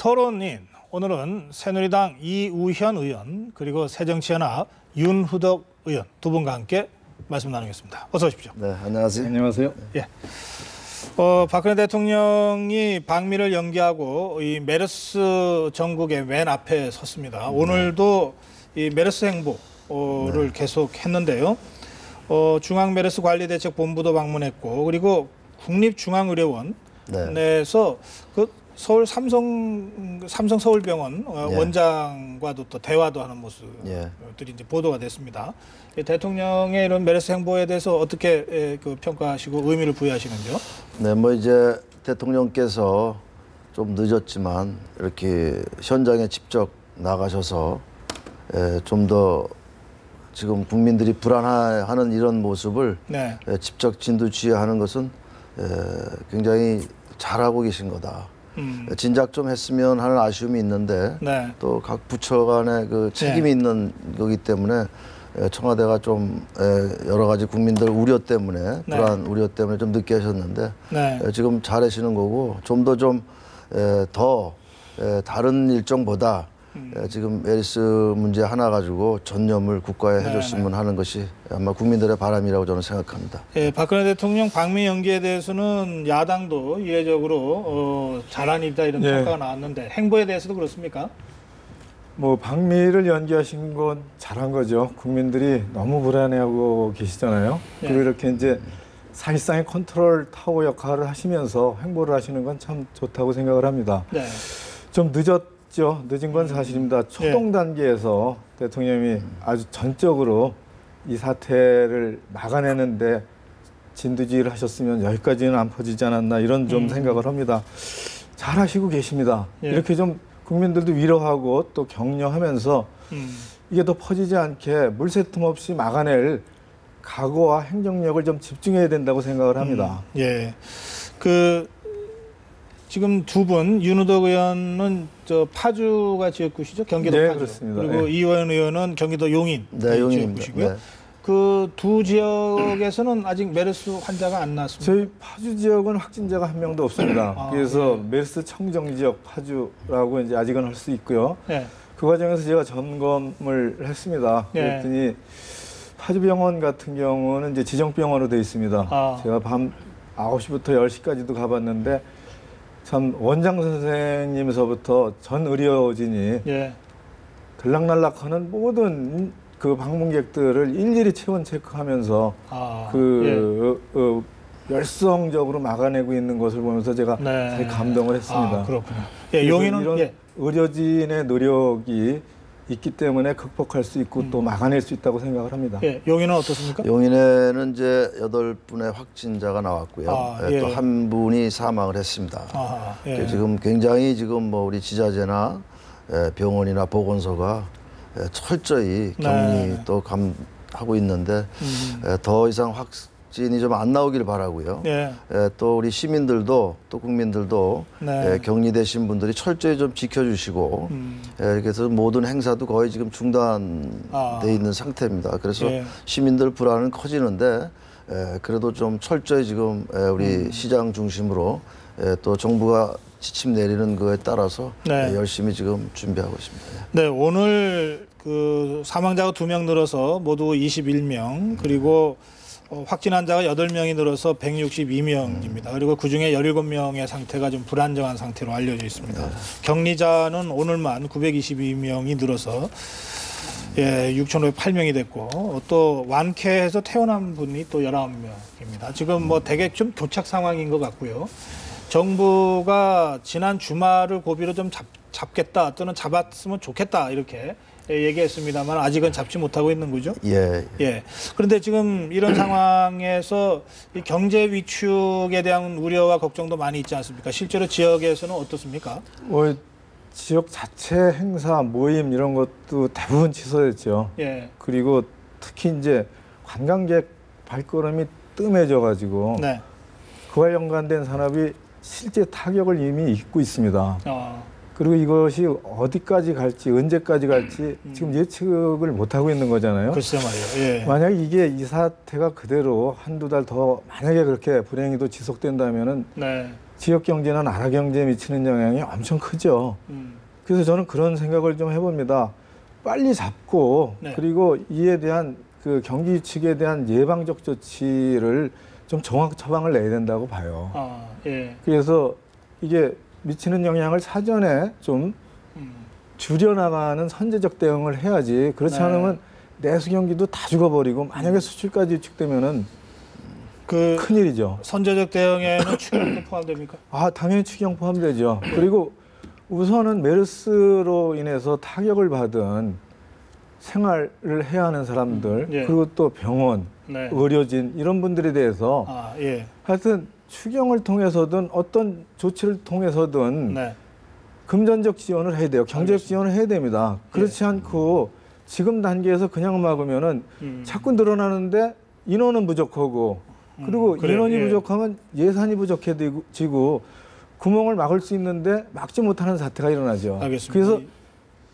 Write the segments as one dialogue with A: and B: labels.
A: 토론인 오늘은 새누리당 이우현 의원 그리고 새정치연합 윤후덕 의원 두 분과 함께 말씀 나누겠습니다. 어서 오십시오.
B: 네, 안녕하세요.
C: 안녕하세요.
A: 예. 박근혜 대통령이 방미를 연기하고 이 메르스 전국의 맨 앞에 섰습니다. 오늘도 이 메르스 행보를 계속했는데요. 중앙메르스관리대책본부도 방문했고 그리고 국립중앙의료원에서 그 서울 삼성 서울병원 원장과도 또 대화도 하는 모습들이 이제 보도가 됐습니다. 대통령의 이런 메르스 행보에 대해서 어떻게 평가하시고 의미를 부여하시는지요?
B: 네, 뭐 이제 대통령께서 좀 늦었지만 이렇게 현장에 직접 나가셔서 좀 더 지금 국민들이 불안해하는 이런 모습을 직접 진두지휘하는 것은 굉장히 잘하고 계신 거다. 진작 좀 했으면 하는 아쉬움이 있는데 또 각 부처 간에 그 책임이 있는 거기 때문에 청와대가 좀 여러 가지 국민들 우려 때문에 불안 우려 때문에 좀 늦게 하셨는데 지금 잘하시는 거고 좀 더 다른 일정보다 지금 메르스 문제 하나 가지고 전념을 국가에 해줬으면 하는 것이 아마 국민들의 바람이라고 저는 생각합니다.
A: 박근혜 대통령 방미 연기에 대해서는 야당도 이례적으로 잘한 일이다 이런 평가가 나왔는데 행보에 대해서도 그렇습니까?
C: 뭐 방미를 연기하신 건 잘한 거죠. 국민들이 너무 불안해하고 계시잖아요. 그리고 이렇게 이제 사실상의 컨트롤 타워 역할을 하시면서 행보를 하시는 건 참 좋다고 생각을 합니다. 좀 늦은 건 사실입니다. 초동 단계에서 대통령이 아주 전적으로 이 사태를 막아내는데 진두지휘를 하셨으면 여기까지는 안 퍼지지 않았나 이런 좀 생각을 합니다. 잘하시고 계십니다. 이렇게 좀 국민들도 위로하고 또 격려하면서 이게 더 퍼지지 않게 물새틈 없이 막아낼 각오와 행정력을 좀 집중해야 된다고 생각을 합니다.
A: 지금 두 분 윤후덕 의원은 파주가 지역구시죠? 경기도 파주.
C: 그렇습니다.
A: 그리고 이우현 의원은 경기도 용인 지역구시고요. 그 두 지역에서는 아직 메르스 환자가 안 나왔습니다.
C: 저희 파주 지역은 확진자가 한 명도 없습니다. 그래서 메르스 청정 지역 파주라고 이제 아직은 할 수 있고요. 그 과정에서 제가 점검을 했습니다. 그랬더니 파주병원 같은 경우는 이제 지정병원으로 되어 있습니다. 제가 밤 9시부터 10시까지도 가봤는데 참 원장 선생님에서부터 전 의료진이 들락날락하는 모든 그 방문객들을 일일이 체온 체크하면서 열성적으로 막아내고 있는 것을 보면서 제가 되게 감동을 했습니다.
A: 그렇군요.
C: 용인은 이런 의료진의 노력이 있기 때문에 극복할 수 있고 또 막아낼 수 있다고 생각을 합니다.
A: 용인은 어떻습니까?
B: 용인에는 이제 8분의 확진자가 나왔고요. 또 한 분이 사망을 했습니다. 지금 굉장히 뭐 우리 지자체나 병원이나 보건소가 철저히 격리 또 하고 있는데 더 이상 확진이 좀 안 나오길 바라고요. 또 우리 시민들도 또 국민들도 격리되신 분들이 철저히 좀 지켜주시고 그래서 모든 행사도 거의 지금 중단돼 있는 상태입니다. 그래서 시민들 불안은 커지는데 그래도 좀 철저히 지금 우리 시장 중심으로 또 정부가 지침 내리는 거에 따라서 열심히 지금 준비하고 있습니다.
A: 오늘 그 사망자가 2명 늘어서 모두 21명 그리고 확진 환자가 8명이 늘어서 162명입니다. 그리고 그중에 17명의 상태가 좀 불안정한 상태로 알려져 있습니다. 격리자는 오늘만 922명이 늘어서 6,508명이 됐고 또 완쾌해서 퇴원한 분이 또 19명입니다. 지금 뭐 되게 좀 교착 상황인 것 같고요. 정부가 지난 주말을 고비로 좀 잡겠다 또는 잡았으면 좋겠다 이렇게 얘기했습니다만 아직은 잡지 못하고 있는 거죠. 그런데 지금 이런 상황에서 이 경제 위축에 대한 우려와 걱정도 많이 있지 않습니까? 실제로 지역에서는 어떻습니까?
C: 지역 자체 행사, 모임 이런 것도 대부분 취소됐죠. 그리고 특히 이제 관광객 발걸음이 뜸해져가지고 그와 연관된 산업이 실제 타격을 이미 입고 있습니다. 그리고 이것이 어디까지 갈지 언제까지 갈지 지금 예측을 못 하고 있는 거잖아요.
A: 글쎄 말이에요. 예.
C: 만약 이게 이 사태가 그대로 한두 달 더 만약에 그렇게 불행히도 지속된다면은
A: 네.
C: 지역 경제나 나라 경제에 미치는 영향이 엄청 크죠. 그래서 저는 그런 생각을 좀 해봅니다. 빨리 잡고
A: 네.
C: 그리고 이에 대한 그 경기 측에 대한 예방적 조치를 좀 정확 처방을 내야 된다고 봐요.
A: 아, 예.
C: 그래서 이게 미치는 영향을 사전에 좀 줄여나가는 선제적 대응을 해야지. 그렇지
A: 네.
C: 않으면 내수 경기도 다 죽어버리고 만약에 수출까지 위축되면은
A: 그
C: 큰일이죠.
A: 선제적 대응에는 추경도 포함됩니까?
C: 아, 당연히 추경 포함되죠. 그리고 우선은 메르스로 인해서 타격을 받은 생활을 해야 하는 사람들,
A: 예.
C: 그리고 또 병원,
A: 네.
C: 의료진 이런 분들에 대해서
A: 아, 예.
C: 하여튼 추경을 통해서든 어떤 조치를 통해서든
A: 네.
C: 금전적 지원을 해야 돼요. 경제적 지원을 해야 됩니다. 그렇지 않고 지금 단계에서 그냥 막으면은 자꾸 늘어나는데 인원은 부족하고 그리고
A: 그래요.
C: 인원이
A: 예.
C: 부족하면 예산이 부족해지고 구멍을 막을 수 있는데 막지 못하는 사태가 일어나죠.
A: 알겠습니다.
C: 그래서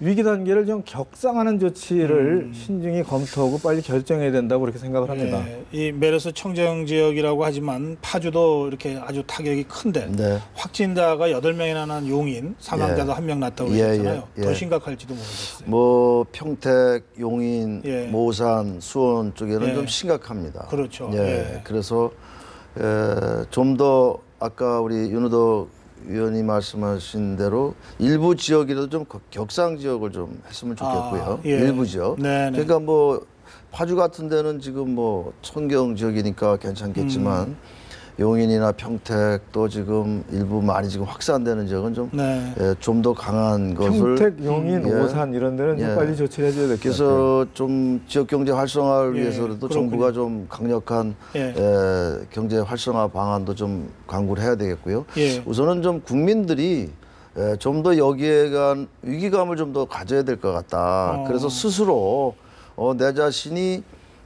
C: 위기 단계를 좀 격상하는 조치를 신중히 검토하고 빨리 결정해야 된다고 그렇게 생각을 합니다.
A: 예, 이 메르스 청정 지역이라고 하지만 파주도 이렇게 아주 타격이 큰데
B: 네.
A: 확진자가 8명이나 난 용인, 사망자도
B: 예.
A: 1명 났다고
B: 예,
A: 하셨잖아요.
B: 예,
A: 더
B: 예.
A: 심각할지도 모르겠어요.
B: 뭐 평택, 용인,
A: 예.
B: 모산, 수원 쪽에는
A: 예.
B: 좀 심각합니다.
A: 그렇죠.
B: 예.
A: 예.
B: 그래서 좀 더 아까 우리 윤호덕 위원이 말씀하신 대로 일부 지역이라도 좀 격상 지역을 좀 했으면 좋겠고요.
A: 아, 예.
B: 일부 지역.
A: 네네.
B: 그러니까 뭐 파주 같은 데는 지금 뭐 청경 지역이니까 괜찮겠지만 용인이나 평택 또 지금 일부 많이 지금 확산되는 지역은 좀
A: 네.
B: 좀 더 강한 것을
C: 평택, 용인,
B: 예.
C: 오산 이런 데는 좀
B: 예.
C: 빨리 조치를 해줘야 될 것 같아요.
B: 그래서 좀 지역 경제 활성화를
A: 예,
B: 위해서라도
A: 그렇군요.
B: 정부가 좀 강력한
A: 예.
B: 경제 활성화 방안도 좀 강구를 해야 되겠고요.
A: 예.
B: 우선은 좀 국민들이 좀 더 여기에 간 위기감을 좀 더 가져야 될 것 같다. 그래서 스스로 내 자신이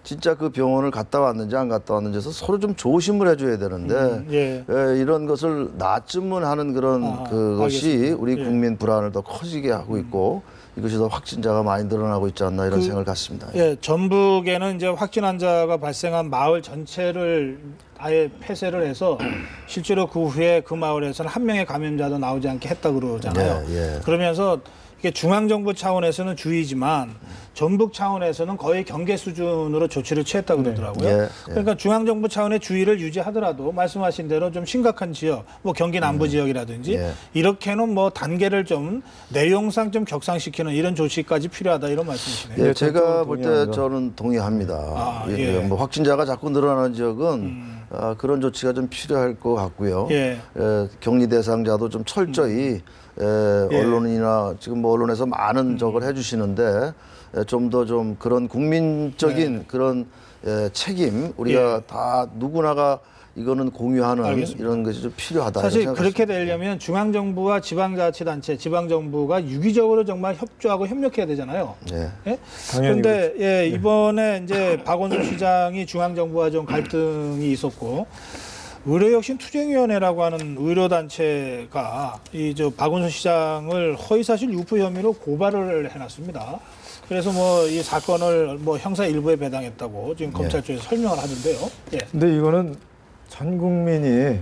B: 진짜 그 병원을 갔다 왔는지 안 갔다 왔는지에서 서로 좀 조심을 해줘야 되는데
A: 예.
B: 이런 것을 낯쯤은 하는 그런 그것이
A: 알겠습니다.
B: 우리
A: 예.
B: 국민 불안을 더 커지게 하고 있고 이것이 더 확진자가 많이 늘어나고 있지 않나 이런 생각을 갖습니다.
A: 예, 전북에는 이제 확진 환자가 발생한 마을 전체를 아예 폐쇄를 해서 실제로 그 후에 그 마을에서는 한 명의 감염자도 나오지 않게 했다 그러잖아요.
B: 예, 예.
A: 그러면서 이게 중앙정부 차원에서는 주의지만 전북 차원에서는 거의 경계 수준으로 조치를 취했다 그러더라고요.
B: 예, 예.
A: 그러니까 중앙정부 차원의 주의를 유지하더라도 말씀하신 대로 좀 심각한 지역, 뭐 경기 남부 지역이라든지
B: 예.
A: 이렇게는 뭐 단계를 좀 내용상 좀 격상시키는 이런 조치까지 필요하다 이런 말씀이시네요.
B: 예,
C: 예,
B: 제가
C: 저도
B: 볼 때
C: 동의합니다.
B: 저는 동의합니다.
A: 아,
B: 예,
A: 예.
B: 뭐 확진자가 자꾸 늘어나는 지역은 그런 조치가 좀 필요할 것 같고요.
A: 예.
B: 격리 대상자도 좀 철저히 언론이나 지금 뭐 언론에서 많은 적을 해주시는데 좀 더 좀 그런 국민적인 그런 책임 우리가 다 누구나가 이거는 공유하는
A: 알겠습니다.
B: 이런 것이 좀 필요하다.
A: 사실
B: 이런
A: 그렇게
B: 생각을
A: 되려면 중앙정부와 지방자치단체, 지방정부가 유기적으로 정말 협조하고 협력해야 되잖아요.
B: 했습니다.
A: 예?
C: 당연히
A: 그런데 예, 이번에 이제 박원순 시장이 중앙정부와 좀 갈등이 있었고 의료혁신투쟁위원회라고 하는 의료단체가 이 저 박원순 시장을 허위사실 유포 혐의로 고발을 해놨습니다. 그래서 뭐 이 사건을 뭐 형사 일부에 배당했다고 지금 검찰 쪽에서 설명을 하는데요. 예.
C: 근데 이거는 전 국민이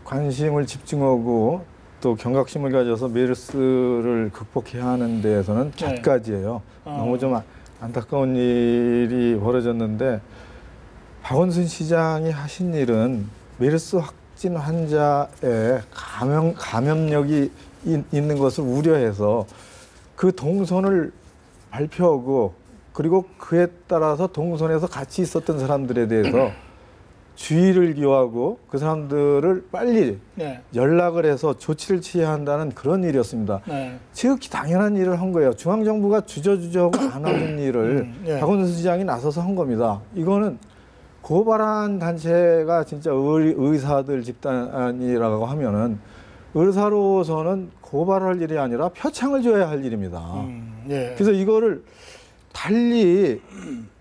C: 관심을 집중하고 또 경각심을 가져서 메르스를 극복해야 하는 데에서는 잣가지예요. 너무 좀 안타까운 일이 벌어졌는데 박원순 시장이 하신 일은 메르스 확진 환자의 감염력이 있는 것을 우려해서 그 동선을 발표하고 그리고 그에 따라서 동선에서 같이 있었던 사람들에 대해서 주의를 기하고 그 사람들을 빨리
A: 네.
C: 연락을 해서 조치를 취해야 한다는 그런 일이었습니다.
A: 네.
C: 지극히 당연한 일을 한 거예요. 중앙정부가 주저주저하고 안 하는 일을
A: 예.
C: 박원순 시장이 나서서 한 겁니다. 이거는 고발한 단체가 진짜 의사들 집단이라고 하면은 의사로서는 고발할 일이 아니라 표창을 줘야 할 일입니다.
A: 예.
C: 그래서 이거를 달리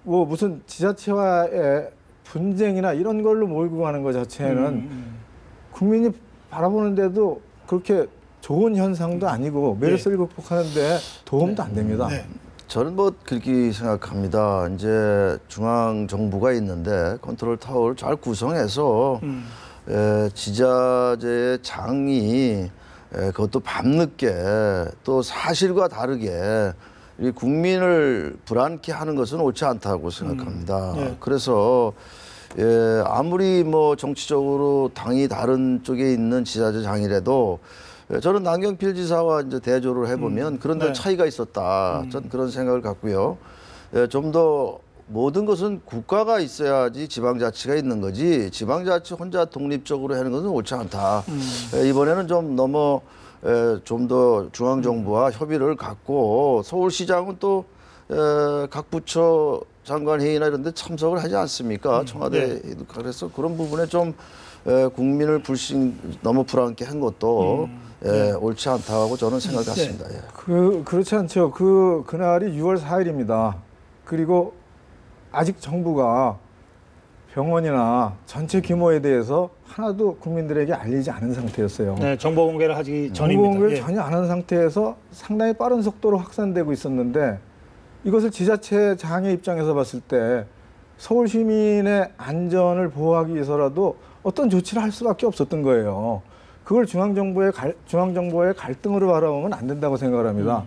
C: 뭐 무슨 지자체와의 분쟁이나 이런 걸로 몰고 가는 것 자체는 국민이 바라보는데도 그렇게 좋은 현상도 아니고 메르스를 극복하는데 도움도 안 됩니다.
A: 네.
B: 저는 뭐 그렇게 생각합니다. 이제 중앙 정부가 있는데 컨트롤 타워를 잘 구성해서 지자체의 장이 그것도 밤늦게 또 사실과 다르게 이 국민을 불안케 하는 것은 옳지 않다고 생각합니다.
A: 네.
B: 그래서 아무리 뭐 정치적으로 당이 다른 쪽에 있는 지자체장이라도 저는 남경필 지사와 이제 대조를 해보면 그런 데
A: 네.
B: 차이가 있었다. 전 그런 생각을 갖고요. 좀 더 모든 것은 국가가 있어야지 지방자치가 있는 거지 지방자치 혼자 독립적으로 하는 것은 옳지 않다. 이번에는 좀 너무 좀 더 중앙정부와 협의를 갖고 서울시장은 또 각 부처 장관 회의나 이런 데 참석을 하지 않습니까? 청와대에도. 그래서 그런 부분에 좀 국민을 너무 불안케 한 것도 옳지 않다고 저는 생각했습니다. 예.
C: 그렇지 않죠. 그날이 6월 4일입니다. 그리고 아직 정부가 병원이나 전체 규모에 대해서 하나도 국민들에게 알리지 않은 상태였어요.
A: 네, 정보 공개를 하기
C: 정보
A: 전입니다.
C: 공개를
A: 예.
C: 전혀 안 한 상태에서 상당히 빠른 속도로 확산되고 있었는데 이것을 지자체장의 입장에서 봤을 때 서울 시민의 안전을 보호하기 위해서라도 어떤 조치를 할 수밖에 없었던 거예요. 그걸 중앙정부의 갈등으로 바라보면 안 된다고 생각을 합니다.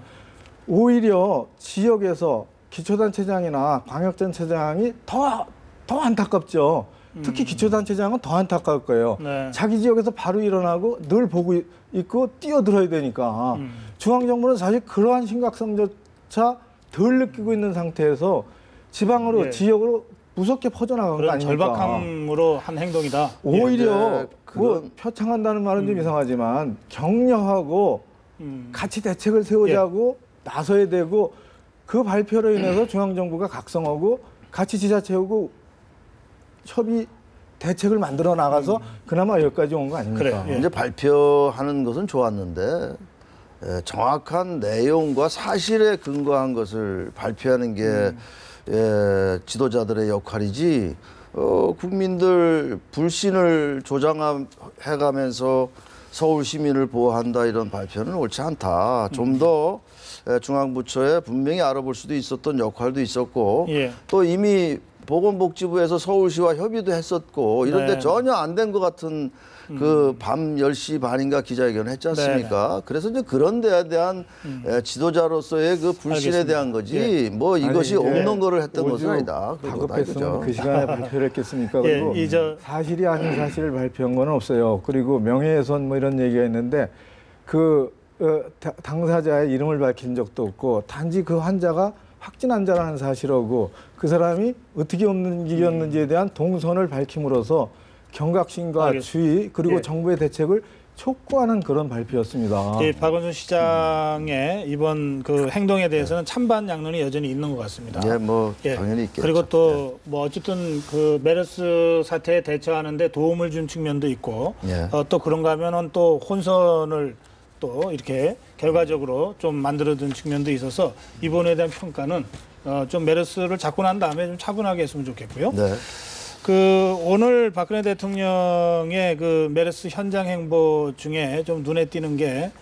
C: 오히려 지역에서 기초단체장이나 광역단체장이 더 안타깝죠. 특히 기초단체장은 더 안타까울 거예요.
A: 네.
C: 자기 지역에서 바로 일어나고 늘 보고 있고 뛰어들어야 되니까. 중앙정부는 사실 그러한 심각성조차 덜 느끼고 있는 상태에서 지방으로
A: 예.
C: 지역으로 무섭게 퍼져나간 거
A: 그런
C: 아닙니까?
A: 절박함으로 한 행동이다.
C: 오히려
B: 예,
C: 뭐 표창한다는 말은 좀 이상하지만 격려하고 같이 대책을 세우자고 나서야 되고 그 발표로 인해서 중앙정부가 각성하고 같이 지자체하고 협의 대책을 만들어 나가서 그나마 여기까지 온 거 아닙니까?
A: 그래, 예.
B: 이제 발표하는 것은 좋았는데 정확한 내용과 사실에 근거한 것을 발표하는 게 지도자들의 역할이지 국민들 불신을 조장해가면서 서울 시민을 보호한다 이런 발표는 옳지 않다. 좀 더 중앙부처에 분명히 알아볼 수도 있었던 역할도 있었고
A: 예.
B: 또 이미 보건복지부에서 서울시와 협의도 했었고 이런데
A: 네.
B: 전혀 안 된 것 같은 그 밤 10시 반인가 기자회견을 했지 않습니까? 그래서 이제 그런 데에 대한 지도자로서의 그 불신에
A: 알겠습니다.
B: 대한 거지 뭐 이것이
C: 아니, 이게
B: 없는 거를 했던 것은
C: 오죽
B: 아니다. 그런 거다
C: 다급했으면
B: 이거죠.
C: 그 시간에 발표를 했겠습니까?
A: 예,
C: 그리고 사실이 아닌 사실을 발표한 건 없어요. 그리고 명예훼손 뭐 이런 얘기가 있는데 당사자의 이름을 밝힌 적도 없고 단지 그 환자가 확진 환자라는 사실하고 그 사람이 어떻게 옮기었는지에 대한 동선을 밝힘으로써 경각심과
A: 알겠습니다.
C: 주의 그리고
A: 예.
C: 정부의 대책을 촉구하는 그런 발표였습니다.
A: 예, 박원순 시장의 이번 그 행동에 대해서는 찬반 양론이 여전히 있는 것 같습니다.
B: 예, 뭐
A: 예.
B: 당연히 있겠죠.
A: 그리고 또 뭐 어쨌든 그 메르스 사태에 대처하는데 도움을 준 측면도 있고
B: 예.
A: 또 그런가 하면은 또 혼선을 또 이렇게 결과적으로 좀 만들어둔 측면도 있어서 이번에 대한 평가는 좀 메르스를 잡고 난 다음에 좀 차분하게 했으면 좋겠고요.
B: 네.
A: 그 오늘 박근혜 대통령의 그 메르스 현장 행보 중에 좀 눈에 띄는 게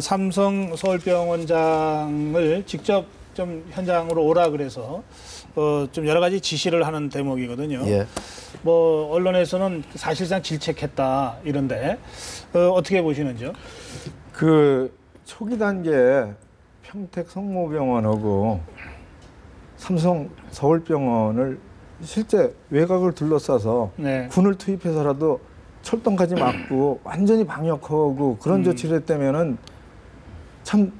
A: 삼성 서울병원장을 직접 좀 현장으로 오라 그래서 좀 여러 가지 지시를 하는 대목이거든요.
B: 예.
A: 뭐 언론에서는 사실상 질책했다 이런데 어떻게 보시는지요?
C: 그 초기 단계에 평택 성모병원하고 삼성 서울병원을 실제 외곽을 둘러싸서
A: 네.
C: 군을 투입해서라도 철동까지 막고 완전히 방역하고 그런 조치를 했다면은 참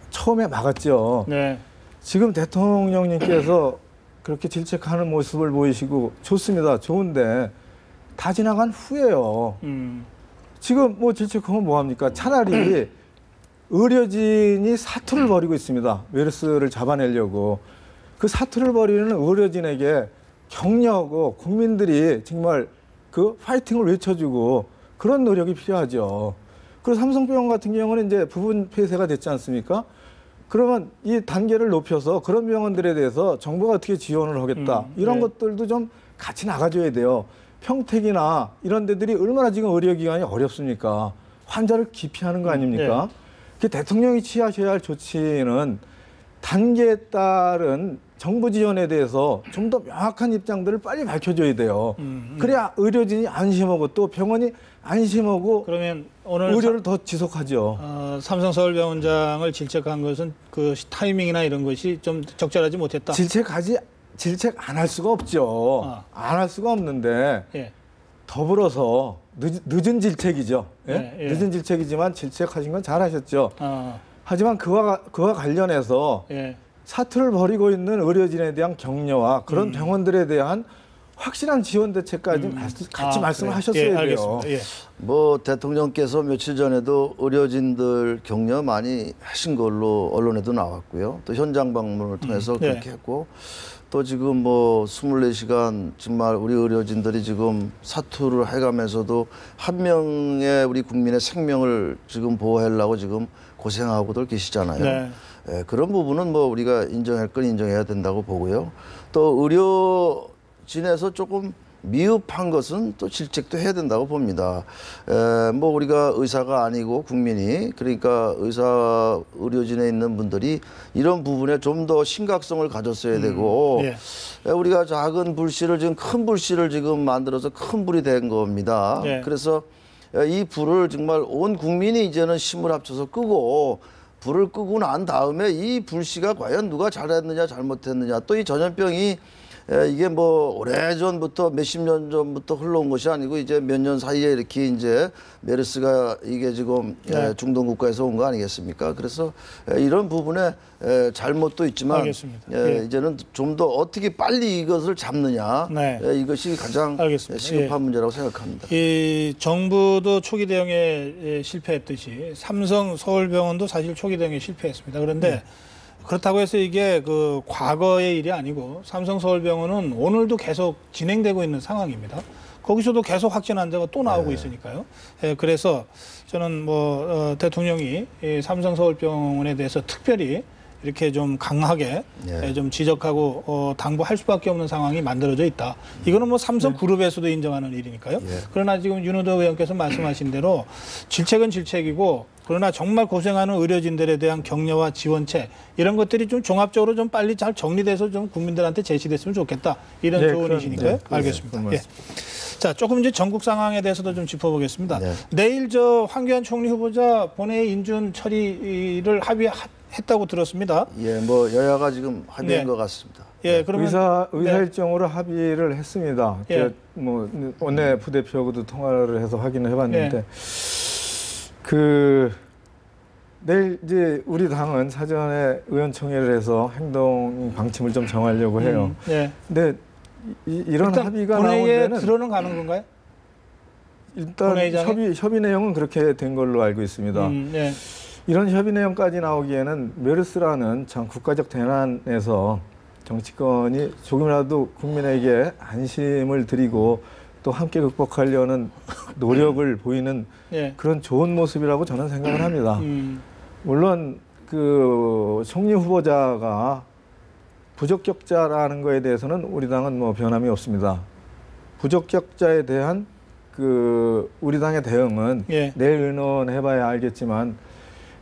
C: 처음에 막았죠.
A: 네.
C: 지금 대통령님께서 그렇게 질책하는 모습을 보이시고 좋습니다. 좋은데 다 지나간 후에요. 지금 뭐 질책하면 뭐합니까? 차라리 의료진이 사투를 벌이고 있습니다. 메르스를 잡아내려고. 그 사투를 벌이는 의료진에게 격려하고 국민들이 정말 그 파이팅을 외쳐주고 그런 노력이 필요하죠. 그리고 삼성병원 같은 경우는 이제 부분 폐쇄가 됐지 않습니까? 그러면 이 단계를 높여서 그런 병원들에 대해서 정부가 어떻게 지원을 하겠다. 이런
A: 네.
C: 것들도 좀 같이 나가줘야 돼요. 평택이나 이런 데들이 얼마나 지금 의료기관이 어렵습니까? 환자를 기피하는 거 아닙니까? 그 대통령이 취하셔야 할 조치는 단계에 따른 정부 지원에 대해서 좀 더 명확한 입장들을 빨리 밝혀줘야 돼요. 그래야 의료진이 안심하고 또 병원이 안심하고
A: 그러면 오늘
C: 의료를 더 지속하죠.
A: 삼성서울병원장을 질책한 것은 그 타이밍이나 이런 것이 좀 적절하지 못했다.
C: 질책 안 할 수가 없죠. 안 할 수가 없는데
A: 예.
C: 더불어서 늦은 질책이죠. 예?
A: 예.
C: 늦은 질책이지만 질책하신 건 잘하셨죠.
A: 어,
C: 하지만 그와 관련해서
A: 예.
C: 사투를 벌이고 있는 의료진에 대한 격려와 그런 병원들에 대한 확실한 지원 대책까지 같이 말씀을
A: 그래요.
C: 하셨어야
A: 예,
C: 돼요.
A: 알겠습니다. 예.
B: 뭐 대통령께서 며칠 전에도 의료진들 격려 많이 하신 걸로 언론에도 나왔고요. 또 현장 방문을 통해서
A: 네.
B: 그렇게 했고 또 지금 뭐 24시간 정말 우리 의료진들이 지금 사투를 해가면서도 한 명의 우리 국민의 생명을 지금 보호하려고 지금 고생하고들 계시잖아요.
A: 네.
B: 예, 그런 부분은 뭐 우리가 인정할 건 인정해야 된다고 보고요. 또 의료진에서 조금 미흡한 것은 또 질책도 해야 된다고 봅니다. 뭐 우리가 의사가 아니고 국민이 그러니까 의료진에 있는 분들이 이런 부분에 좀 더 심각성을 가졌어야 되고
A: 예.
B: 우리가 작은 불씨를 지금 큰 불씨를 지금 만들어서 큰 불이 된 겁니다.
A: 예.
B: 그래서 이 불을 정말 온 국민이 이제는 힘을 합쳐서 끄고 불을 끄고 난 다음에 이 불씨가 과연 누가 잘했느냐 잘못했느냐 또 이 전염병이 이게 뭐 오래전부터 몇십 년 전부터 흘러온 것이 아니고 이제 몇 년 사이에 이렇게 이제 메르스가 이게 지금 중동 국가에서 온 거 아니겠습니까? 그래서 이런 부분에 잘못도 있지만
A: 알겠습니다.
B: 이제는 좀 더 어떻게 빨리 이것을 잡느냐
A: 네.
B: 이것이 가장
A: 알겠습니다.
B: 시급한 문제라고 생각합니다.
A: 이 정부도 초기 대응에 실패했듯이 삼성 서울병원도 사실 초기 대응에 실패했습니다. 그런데 그렇다고 해서 이게 그 과거의 일이 아니고 삼성 서울병원은 오늘도 계속 진행되고 있는 상황입니다. 거기서도 계속 확진 환자가 또 나오고 있으니까요. 예, 그래서 저는 뭐 대통령이 이 삼성 서울병원에 대해서 특별히 이렇게 좀 강하게 좀 지적하고 당부할 수밖에 없는 상황이 만들어져 있다. 이거는 뭐 삼성그룹에서도 인정하는 일이니까요. 그러나 지금 윤호도 의원께서 말씀하신 대로 질책은 질책이고 그러나 정말 고생하는 의료진들에 대한 격려와 지원책 이런 것들이 좀 종합적으로 좀 빨리 잘 정리돼서 좀 국민들한테 제시됐으면 좋겠다. 이런 조언이시니까요. 알겠습니다. 예. 자, 조금 이제 전국 상황에 대해서도 좀 짚어보겠습니다. 내일 저 황교안 총리 후보자 본회의 인준 처리를 합의했다고 들었습니다.
B: 예, 뭐 여야가 지금 합의한 것 같습니다.
A: 예, 그러면
C: 의사 일정으로 합의를 했습니다.
A: 예.
C: 뭐 원내 부대표하고도 통화를 해서 확인을 해봤는데 그 내일 이제 우리 당은 사전에 의원총회를 해서 행동 방침을 좀 정하려고 해요. 근데 이런 합의가 나온
A: 본회의에
C: 데는
A: 들어는 가는 건가요?
C: 일단
A: 본회의장에?
C: 협의 내용은 그렇게 된 걸로 알고 있습니다. 이런 협의 내용까지 나오기에는 메르스라는 참 국가적 대난에서 정치권이 조금이라도 국민에게 안심을 드리고 또 함께 극복하려는 노력을 보이는 그런 좋은 모습이라고 저는 생각을 합니다. 물론 그 총리 후보자가 부적격자라는 거에 대해서는 우리 당은 뭐 변함이 없습니다. 부적격자에 대한 그 우리 당의 대응은 내일 의논해봐야 알겠지만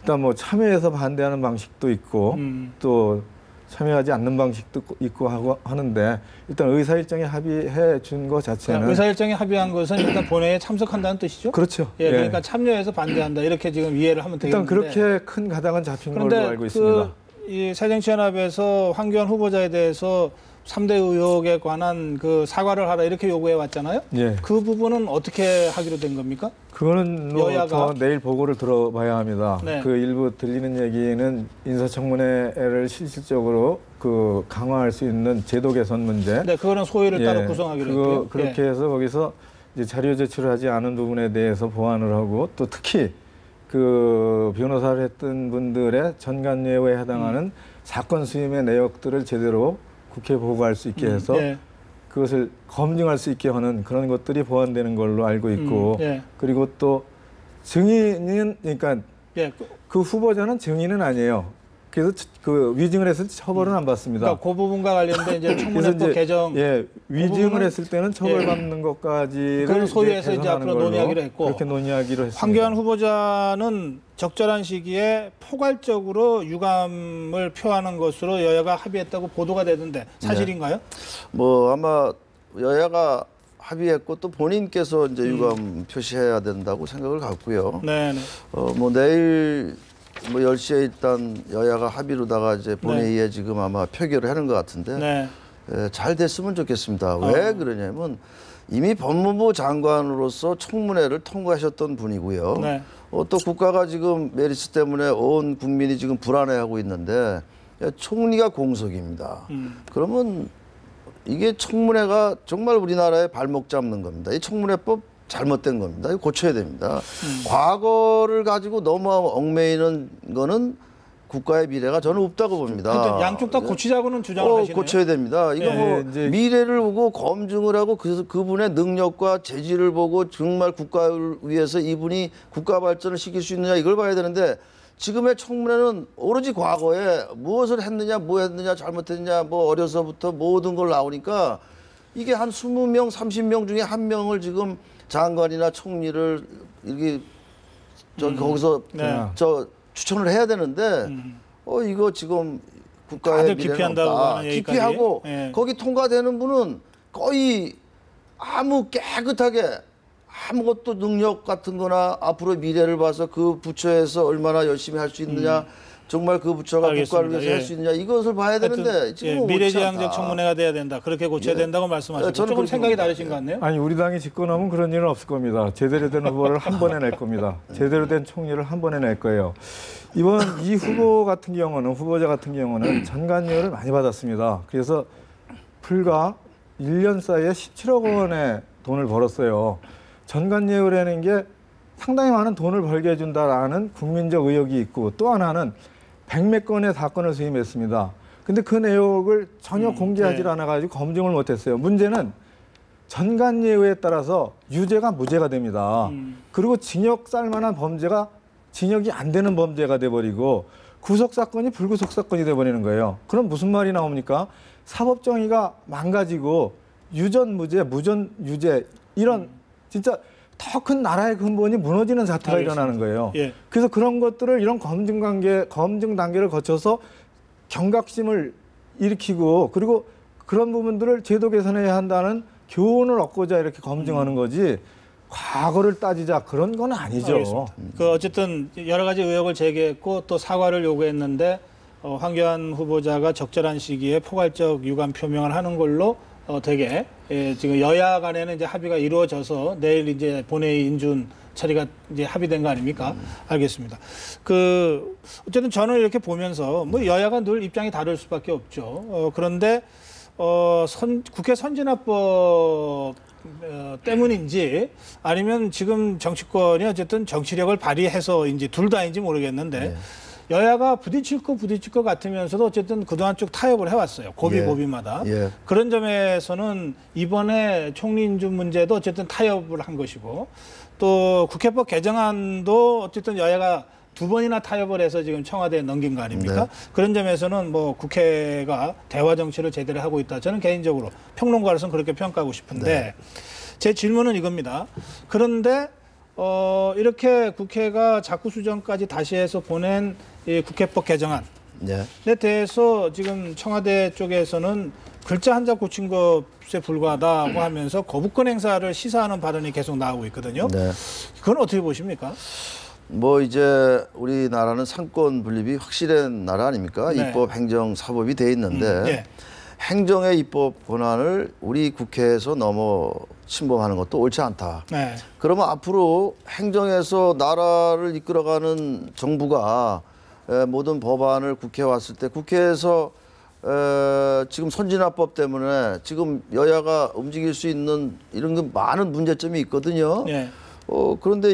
C: 일단 뭐 참여해서 반대하는 방식도 있고 또 참여하지 않는 방식도 있고 하고 하는데 일단 의사일정에 합의해 준 것 자체는
A: 의사일정에 합의한 것은 일단 본회의에 참석한다는 뜻이죠?
C: 그렇죠.
A: 예, 그러니까 참여해서 반대한다 이렇게 지금 이해를 하면 되겠는데
C: 일단 그렇게 큰 가닥은 잡힌 걸로 알고 있습니다.
A: 이 새정치연합에서 황교안 후보자에 대해서 3대 의혹에 관한 그 사과를 하라 이렇게 요구해 왔잖아요. 그 부분은 어떻게 하기로 된 겁니까?
C: 그거는 더 내일 보고를 들어봐야 합니다. 그 일부 들리는 얘기는 인사청문회를 실질적으로 그 강화할 수 있는 제도 개선 문제.
A: 네, 그거는 소위를 따로 구성하기로 했고요.
C: 그렇게 해서 거기서 이제 자료 제출하지 않은 부분에 대해서 보완을 하고 또 특히 그 변호사를 했던 분들의 전관예우에 해당하는 사건 수임의 내역들을 제대로 국회에 보고할 수 있게 해서 그것을 검증할 수 있게 하는 그런 것들이 보완되는 걸로 알고 있고 그리고 또 증인은 그러니까 그 후보자는 증인은 아니에요. 그래서 그 위증을 했을 때 처벌은 안 받습니다.
A: 그러니까 그 부분과 관련된 이제
C: 그래서
A: 청문회법 개정
C: 예, 위증을
A: 부분은
C: 했을 때는 처벌받는 것까지를
A: 그건 소위에서 이제
C: 개선하는
A: 앞으로
C: 걸로
A: 논의하기로 했고,
C: 그렇게 논의하기로 했습니다.
A: 황교안 후보자는 적절한 시기에 포괄적으로 유감을 표하는 것으로 여야가 합의했다고 보도가 되던데 사실인가요?
B: 뭐 아마 여야가 합의했고 또 본인께서 이제 유감 표시해야 된다고 생각을 갖고요.
A: 네. 네.
B: 뭐 내일 뭐 10시에 일단 여야가 합의로다가 이제 본회의에 지금 아마 표결을 하는 것 같은데
A: 네.
B: 잘 됐으면 좋겠습니다. 왜 그러냐면 이미 법무부 장관으로서 청문회를 통과하셨던 분이고요.
A: 네.
B: 또 국가가 지금 메리츠 때문에 온 국민이 지금 불안해하고 있는데 총리가 공석입니다. 그러면 이게 청문회가 정말 우리나라의 발목 잡는 겁니다. 이 청문회법 잘못된 겁니다. 이거 고쳐야 됩니다. 과거를 가지고 너무 얽매이는 거는 국가의 미래가 저는 없다고 봅니다.
A: 하여튼 양쪽 다 고치자고는 주장을 하시네요.
B: 고쳐야 됩니다. 이거
A: 네,
B: 뭐
C: 이제
B: 미래를 보고 검증을 하고 그분의 능력과 재질을 보고 정말 국가를 위해서 이분이 국가 발전을 시킬 수 있느냐 이걸 봐야 되는데 지금의 청문회는 오로지 과거에 무엇을 했느냐, 뭐 했느냐, 잘못했느냐, 뭐 어려서부터 모든 걸 나오니까 이게 한 20명, 30명 중에 한 명을 지금 장관이나 총리를 이렇게 거기서
A: 네.
B: 추천을 해야 되는데 이거 지금 국가의
A: 다들
B: 미래가
A: 기피한다고
B: 없다.
A: 하는 얘기까지.
B: 기피하고
A: 예.
B: 거기 통과되는 분은 거의 아무 깨끗하게 아무것도 능력 같은 거나 앞으로 미래를 봐서 그 부처에서 얼마나 열심히 할 수 있느냐 정말 그 부처가
A: 알겠습니다.
B: 국가를 위해서
A: 예.
B: 할 수 있느냐 이것을 봐야 되는데 지금
A: 미래지향적 청문회가 돼야 된다. 그렇게 고쳐야 된다고 말씀하시고
B: 저는
A: 조금
B: 그렇게
A: 생각이
B: 봅니다.
A: 다르신 것 같네요.
C: 아니 우리 당이 집권 하면 그런 일은 없을 겁니다. 제대로 된 후보를 한 번에 낼 겁니다. 제대로 된 총리를 한 번에 낼 거예요. 이번 이 후보자 같은 경우는 전관료를 많이 받았습니다. 그래서 불과 1년 사이에 17억 원의 돈을 벌었어요. 전관료라는 게 상당히 많은 돈을 벌게 해준다라는 국민적 의혹이 있고 또 하나는 100몇 건의 사건을 수임했습니다. 근데 그 내용을 전혀 공개하지
A: 네.
C: 않아가지고 검증을 못했어요. 문제는 전관예우에 따라서 유죄가 무죄가 됩니다. 그리고 징역 살 만한 범죄가 징역이 안 되는 범죄가 돼버리고 구속 사건이 불구속 사건이 돼버리는 거예요. 그럼 무슨 말이 나옵니까? 사법 정의가 망가지고 유전 무죄, 무전 유죄 이런 진짜 더 큰 나라의 근본이 무너지는 사태가
A: 알겠습니다.
C: 일어나는 거예요.
A: 예.
C: 그래서 그런 것들을 이런 검증 단계를 거쳐서 경각심을 일으키고 그리고 그런 부분들을 제도 개선해야 한다는 교훈을 얻고자 이렇게 검증하는 거지 과거를 따지자 그런 건 아니죠.
A: 알겠습니다. 그 어쨌든 여러 가지 의혹을 제기했고 또 사과를 요구했는데 황교안 후보자가 적절한 시기에 포괄적 유감 표명을 하는 걸로 되게 지금 여야 간에는 이제 합의가 이루어져서 내일 이제 본회의 인준 처리가 이제 합의된 거 아닙니까? 알겠습니다. 그 어쨌든 저는 이렇게 보면서 뭐 여야가 늘 입장이 다를 수밖에 없죠. 그런데 국회 선진화법 때문인지 아니면 지금 정치권이 어쨌든 정치력을 발휘해서인지 둘 다인지 모르겠는데
B: 네.
A: 여야가 부딪힐 것 같으면서도 어쨌든 그동안 쭉 타협을 해왔어요. 고비마다.
B: 예.
A: 그런 점에서는 이번에 총리 인준 문제도 어쨌든 타협을 한 것이고 또 국회법 개정안도 어쨌든 여야가 두 번이나 타협을 해서 지금 청와대에 넘긴 거 아닙니까?
B: 네.
A: 그런 점에서는 뭐 국회가 대화 정치를 제대로 하고 있다. 저는 개인적으로 평론가로서는 그렇게 평가하고 싶은데
B: 네.
A: 제 질문은 이겁니다. 그런데 이렇게 국회가 자구 수정까지 다시 해서 보낸 이 국회법 개정안에
B: 네.
A: 대해서 지금 청와대 쪽에서는 글자 한자 고친 것에 불과하다고 하면서 거부권 행사를 시사하는 발언이 계속 나오고 있거든요.
B: 네.
A: 그건 어떻게 보십니까?
B: 뭐 이제 우리나라는 상권 분립이 확실한 나라 아닙니까?
A: 네.
B: 입법, 행정, 사법이 돼 있는데
A: 예.
B: 행정의 입법 권한을 우리 국회에서 넘어 침범하는 것도 옳지 않다.
A: 네.
B: 그러면 앞으로 행정에서 나라를 이끌어가는 정부가 모든 법안을 국회에 왔을 때 국회에서 지금 선진화법 때문에 지금 여야가 움직일 수 있는 이런 그 많은 문제점이 있거든요.
A: 예.
B: 그런데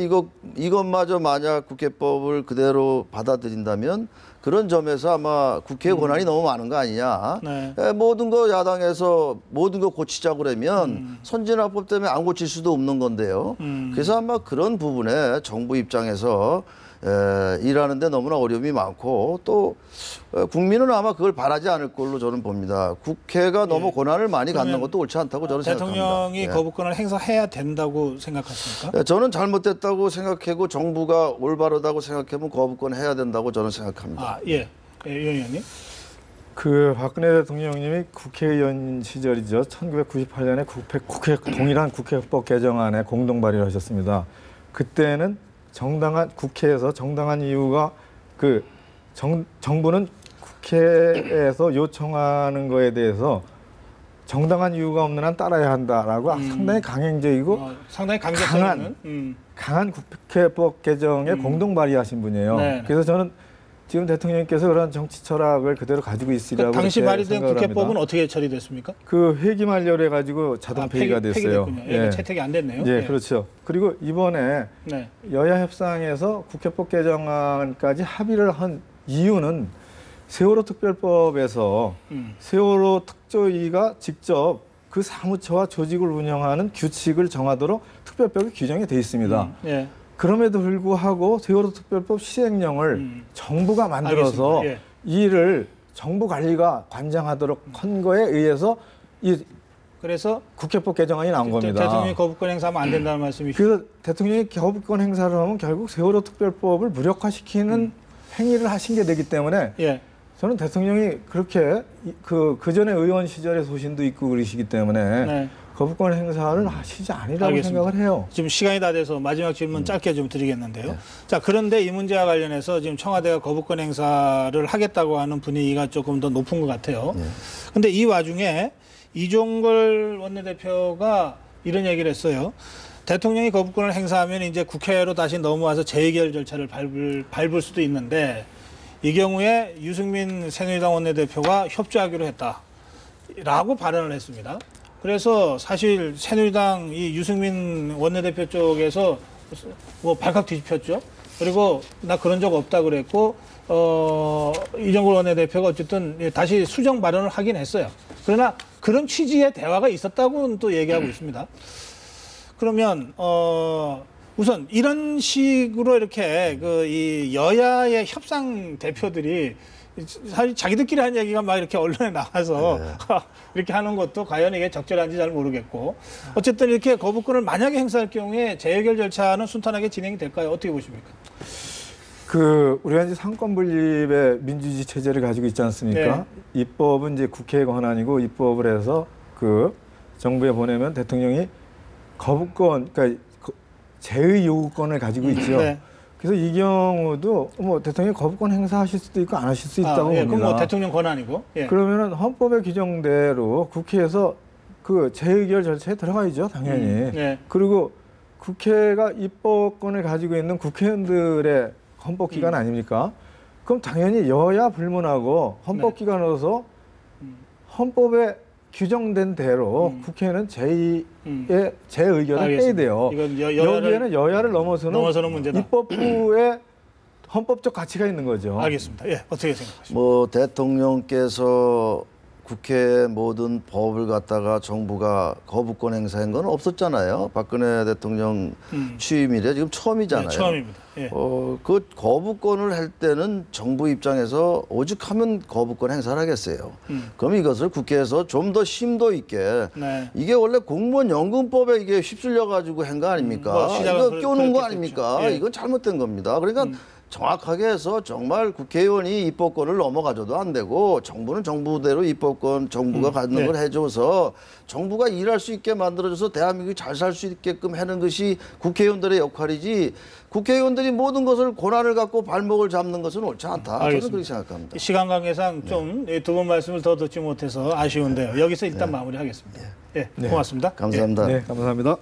B: 이것마저 만약 국회법을 그대로 받아들인다면 그런 점에서 아마 국회 권한이 너무 많은 거 아니냐.
A: 네.
B: 모든 거 야당에서 모든 거 고치자고 그러면 선진화법 때문에 안 고칠 수도 없는 건데요. 그래서 아마 그런 부분에 정부 입장에서 일하는데 너무나 어려움이 많고 또 국민은 아마 그걸 바라지 않을 걸로 저는 봅니다. 국회가 너무 권한을 많이 갖는 것도 옳지 않다고 저는 생각합니다.
A: 대통령이
B: 예.
A: 거부권을 행사해야 된다고 생각하십니까?
B: 네, 저는 잘못됐다고 생각하고 정부가 올바르다고 생각하면 거부권 해야 된다고 저는 생각합니다.
A: 아, 예. 예, 유 의원님.
C: 그 박근혜 대통령님이 국회의원 시절이죠. 1998년에 국회 동일한 국회법 개정안에 공동 발의를 하셨습니다. 그때는 국회에서 정당한 이유가 정부는 국회에서 요청하는 거에 대해서 정당한 이유가 없는 한 따라야 한다라고 상당히 강행적이고
A: 상당히 강력한
C: 강한 국회법 개정에 공동 발의하신 분이에요.
A: 네.
C: 그래서 저는 지금 대통령님께서 그런 정치 철학을 그대로 가지고 있으리라고
A: 당시 발의된
C: 생각을
A: 국회법은
C: 합니다.
A: 어떻게 처리됐습니까?
C: 그 회기 만료를 해가지고 자동 폐기가 됐어요.
A: 폐기됐군요. 예, 채택이 안 됐네요.
C: 예, 그렇죠. 그리고 이번에
A: 네.
C: 여야 협상에서 국회법 개정안까지 합의를 한 이유는 세월호 특별법에서 세월호 특조위가 직접 그 사무처와 조직을 운영하는 규칙을 정하도록 특별법이 규정이 돼 있습니다.
A: 예.
C: 그럼에도 불구하고 세월호 특별법 시행령을 정부가 만들어서
A: 알겠습니다. 예.
C: 이 일을 정부 관리가 관장하도록 한 거에 의해서 이
A: 그래서
C: 국회법 개정안이 나온 겁니다.
A: 대통령이 거부권 행사하면 안 된다는 말씀이시죠?
C: 그래서 대통령이 거부권 행사를 하면 결국 세월호 특별법을 무력화시키는 행위를 하신 게 되기 때문에
A: 예.
C: 저는 대통령이 그렇게 그 전에 의원 시절의 소신도 있고 그러시기 때문에
A: 네.
C: 거부권 행사를 하시지 아니라고
A: 알겠습니다.
C: 생각을 해요.
A: 지금 시간이 다 돼서 마지막 질문 짧게 좀 드리겠는데요. 자, 그런데 이 문제와 관련해서 지금 청와대가 거부권 행사를 하겠다고 하는 분위기가 조금 더 높은 것 같아요. 그런데 이 와중에 이종걸 원내대표가 이런 얘기를 했어요. 대통령이 거부권을 행사하면 이제 국회로 다시 넘어와서 재의결 절차를 밟을 수도 있는데 이 경우에 유승민 새누리당 원내대표가 협조하기로 했다라고 발언을 했습니다. 그래서 사실 새누리당 이 유승민 원내대표 쪽에서 뭐 발칵 뒤집혔죠. 그리고 나 그런 적 없다 그랬고 이종걸 원내대표가 어쨌든 다시 수정 발언을 하긴 했어요. 그러나 그런 취지의 대화가 있었다고는 또 얘기하고 있습니다. 그러면 우선 이런 식으로 이렇게 이 여야의 협상 대표들이 사실 자기들끼리 한 얘기가 막 이렇게 언론에 나가서 이렇게 하는 것도 과연 이게 적절한지 잘 모르겠고 어쨌든 이렇게 거부권을 만약에 행사할 경우에 재의결 절차는 순탄하게 진행이 될까요? 어떻게 보십니까?
C: 우리가 이제 상권 분립의 민주주의 체제를 가지고 있지 않습니까?
A: 네.
C: 입법은 이제 국회의 권한이고 입법을 해서 정부에 보내면 대통령이 거부권, 그러니까 제의 요구권을 가지고 있죠.
A: 네.
C: 그래서 이 경우도 뭐 대통령이 거부권 행사하실 수도 있고 안 하실 수 있다고 봅니다.
A: 그럼 뭐 대통령 권한이고. 예.
C: 그러면은 헌법의 규정대로 국회에서 그 재의결 절차에 들어가야죠, 당연히.
A: 네.
C: 그리고 국회가 입법권을 가지고 있는 국회의원들의 헌법기관 아닙니까? 그럼 당연히 여야 불문하고 헌법기관으로서 헌법에 규정된 대로 국회는 재의결을 해야 돼요.
A: 이건
C: 여기에는 여야를 넘어서는
A: 문제다.
C: 입법부의 헌법적 가치가 있는 거죠.
A: 알겠습니다. 예, 어떻게 생각하십니까?
B: 뭐 대통령께서 국회 모든 법을 갖다가 정부가 거부권 행사한 건 없었잖아요. 박근혜 대통령 취임 이래 지금 처음이잖아요.
A: 네, 처음입니다. 예.
B: 그 거부권을 할 때는 정부 입장에서 오죽하면 거부권 행사를 하겠어요. 그럼 이것을 국회에서 좀 더 심도 있게
A: 네.
B: 이게 원래 공무원 연금법에 이게 휩쓸려 가지고 한 거 아닙니까? 이거 껴놓은 거 아닙니까?
A: 예.
B: 이건 잘못된 겁니다. 그러니까 정확하게 해서 정말 국회의원이 입법권을 넘어가줘도 안 되고 정부는 정부대로 입법권 정부가 갖는 걸 해줘서 정부가 일할 수 있게 만들어줘서 대한민국이 잘 살 수 있게끔 하는 것이 국회의원들의 역할이지 국회의원들이 모든 것을 권한을 갖고 발목을 잡는 것은 옳지 않다.
A: 알겠습니다.
B: 저는 그렇게 생각합니다.
A: 시간 관계상 좀 두 분 말씀을 더 듣지 못해서 아쉬운데요. 여기서 일단 마무리하겠습니다. 예, 고맙습니다.
B: 감사합니다.
C: 네, 감사합니다.